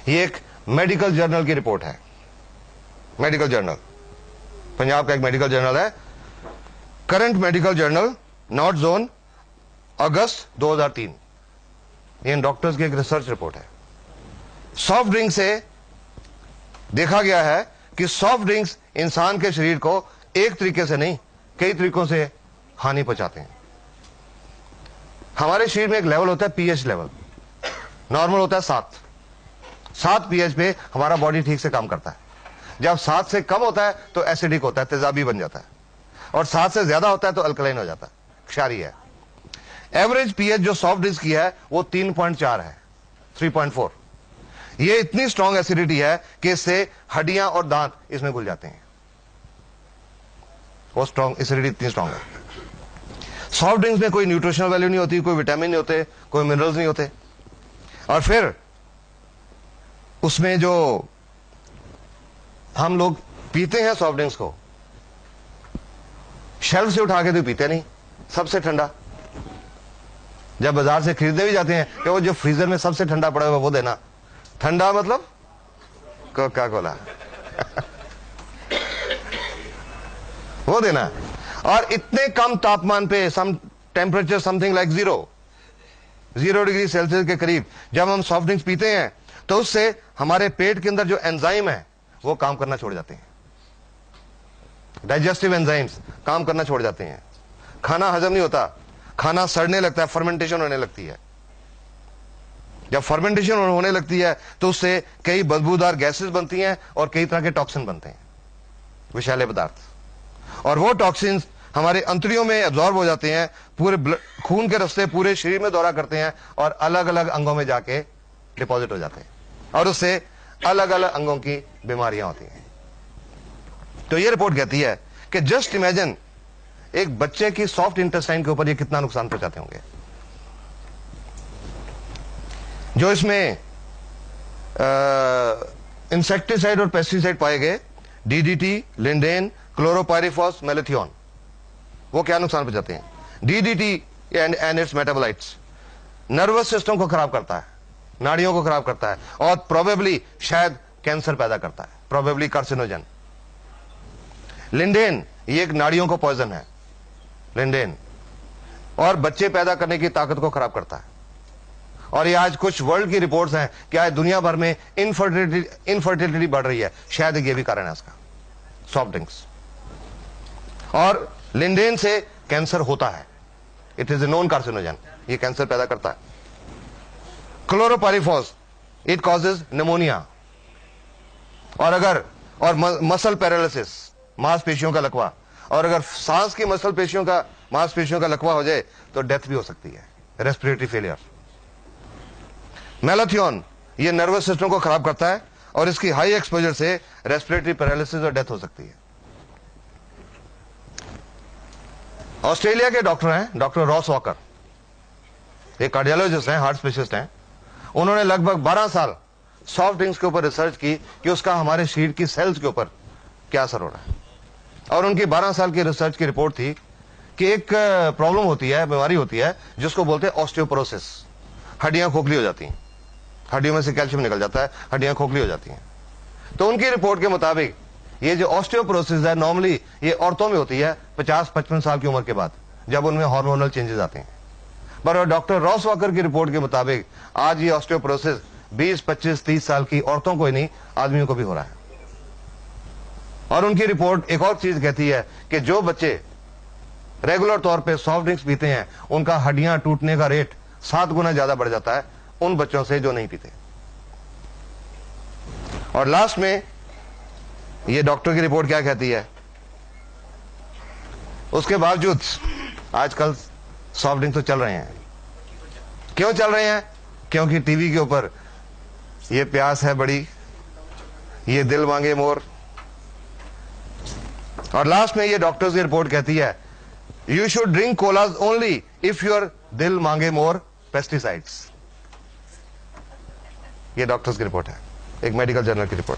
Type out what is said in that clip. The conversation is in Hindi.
ये एक मेडिकल जर्नल की रिपोर्ट है, मेडिकल जर्नल, पंजाब का एक मेडिकल जर्नल है, current medical journal north zone अगस्त 2003। ये डॉक्टर्स की एक रिसर्च रिपोर्ट है। सॉफ्ट ड्रिंक से देखा गया है कि सॉफ्ट ड्रिंक्स इंसान के शरीर को एक तरीके से नहीं, कई तरीकों से हानि पहुंचाते हैं। हमारे शरीर में एक लेवल होता है पीएच लेवल, नॉर्मल होता है 7 पीएच पे हमारा बॉडी ठीक से काम करता है। जब 7 से कम होता है तो एसिडिक होता है, तेजाबी बन जाता है, और 7 से ज्यादा होता है तो अल्कलाइन हो जाता है, क्षारीय है। एवरेज पीएच जो सॉफ्ट ड्रिंक्स की है वो 3.4 है, 3.4। ये इतनी स्ट्रॉन्ग एसिडिटी है कि इससे हड्डियां और दांत इसमें घुल जाते हैं। वो स्ट्रॉन्ग एसिडिटी इतनी स्ट्रॉन्ग है। सॉफ्ट ड्रिंक्स में कोई न्यूट्रिशनल वैल्यू नहीं होती, कोई विटामिन नहीं होते, कोई मिनरल्स नहीं होते, और फिर उसमें जो हम लोग पीते हैं सॉफ्ट ड्रिंक्स को, शेल्फ से उठा के तो पीते नहीं, सबसे ठंडा। जब बाजार से खरीदने भी जाते हैं कि वो जो फ्रीजर में सबसे ठंडा पड़ा हुआ वो देना। ठंडा मतलब कोका कोला वो देना। और इतने कम तापमान पे, some temperature something like 0 degree Celsius के करीब जब हम सॉफ्ट ड्रिंक्स पीते हैं तो उससे हमारे पेट के अंदर जो एंजाइम है वो काम करना छोड़ जाते हैं। डाइजेस्टिव एंजाइम्स काम करना छोड़ जाते हैं, खाना हजम नहीं होता, खाना सड़ने लगता है, फर्मेंटेशन होने लगती है। जब फर्मेंटेशन होने लगती है तो उससे कई बदबूदार गैसेस बनती हैं और कई तरह के टॉक्सिन बनते हैं, विषैले पदार्थ, और वो टॉक्सिन्स हमारे अंतड़ियों में एब्जॉर्ब हो जाते हैं, पूरे खून के रास्ते पूरे शरीर में दौरा करते हैं और अलग अलग अंगों में जाके डिपॉजिट हो जाते हैं, और उससे अलग अलग अंगों की बीमारियां होती हैं। तो ये रिपोर्ट कहती है कि जस्ट इमेजिन एक बच्चे की सॉफ्ट इंटेस्टाइन के ऊपर ये कितना नुकसान पहुंचाते होंगे। जो इसमें इंसेक्टिसाइड और पेस्टिसाइड पाए गए, डीडीटी, लिंडेन, क्लोरोपाइरिफॉस, मेलेथियोन, वो क्या नुकसान पहुंचाते हैं। DDT and it's metabolites nervous system को खराब करता है, नाड़ियों को खराब करता है, और प्रोबेबली शायद कैंसर पैदा करता है, प्रोबेबली कार्सिनोजन। लिंडेन ये एक नाड़ियों को पॉइजन है, लिंडेन, और बच्चे पैदा करने की ताकत को खराब करता है। और ये आज कुछ वर्ल्ड की रिपोर्ट्स हैं कि आज दुनिया भर में इनफर्टिलिटी बढ़ रही है, शायद ये भी कारण है इसका, सॉफ्ट ड्रिंक्स। और लिंडेन से कैंसर होता है, it is a known carcinogen, ये कैंसर पैदा करता है। क्लोरोपाइरिफॉस इट कॉजेज निमोनिया, और मसल पैरालिसिस, मांसपेशियों का लकवा, और अगर सांस की मांसपेशियों का लकवा हो जाए तो डेथ भी हो सकती है, रेस्पिरेटरी फेलियर। मेलेथियोन ये नर्वस सिस्टम को खराब करता है, और इसकी हाई एक्सपोजर से रेस्पिरेटरी पैरालिसिस और डेथ हो सकती है। ऑस्ट्रेलिया के डॉक्टर हैं, डॉक्टर रॉस वॉकर, एक कार्डियोलॉजिस्ट हैं, हार्ट स्पेशलिस्ट हैं। उन्होंने लगभग 12 साल सॉफ्ट ड्रिंक्स के ऊपर रिसर्च की कि उसका हमारे शरीर की सेल्स के ऊपर क्या असर हो रहा है। और उनकी 12 साल की रिसर्च की रिपोर्ट थी कि एक प्रॉब्लम होती है, बीमारी होती है, जिसको बोलते हैं ऑस्टियोपोरोसिस। हड्डियां खोखली हो जाती हैं, हड्डियों में से कैल्शियम निकल जाता है, हड्डियां खोखली हो जाती हैं। तो उनकी रिपोर्ट के मुताबिक ये जो ऑस्टियोपोरोसिस है, नॉर्मली ये औरतों में होती है 50-55 साल की उम्र के बाद, जब उनमें हार्मोनल चेंजेस आते हैं। पर डॉक्टर रॉस वॉकर की रिपोर्ट के मुताबिक आज ये ऑस्टियोपोरोसिस 20, 25, 30 साल की औरतों को ही नहीं, आदमियों को भी हो रहा है। और उनकी रिपोर्ट एक और चीज कहती है कि जो बच्चे रेगुलर तौर पे सॉफ्ट ड्रिंक्स पीते हैं, उनका हड्डियां टूटने का रेट 7 गुना ज्यादा बढ़ जाता है उन बच्चों से जो नहीं पीते। और लास्ट में ये डॉक्टर की रिपोर्ट क्या कहती है, उसके बावजूद आजकल सॉफ्ट ड्रिंक तो चल रहे हैं। क्यों चल रहे हैं? क्योंकि टीवी के ऊपर ये प्यास है बड़ी, ये दिल मांगे मोर। और लास्ट में ये डॉक्टर्स की रिपोर्ट कहती है, you should drink collage only if your दिल मांगे मोर पेस्टिसाइड्स। ये डॉक्टर्स की रिपोर्ट है, एक मेडिकल जर्नल की रिपोर्ट।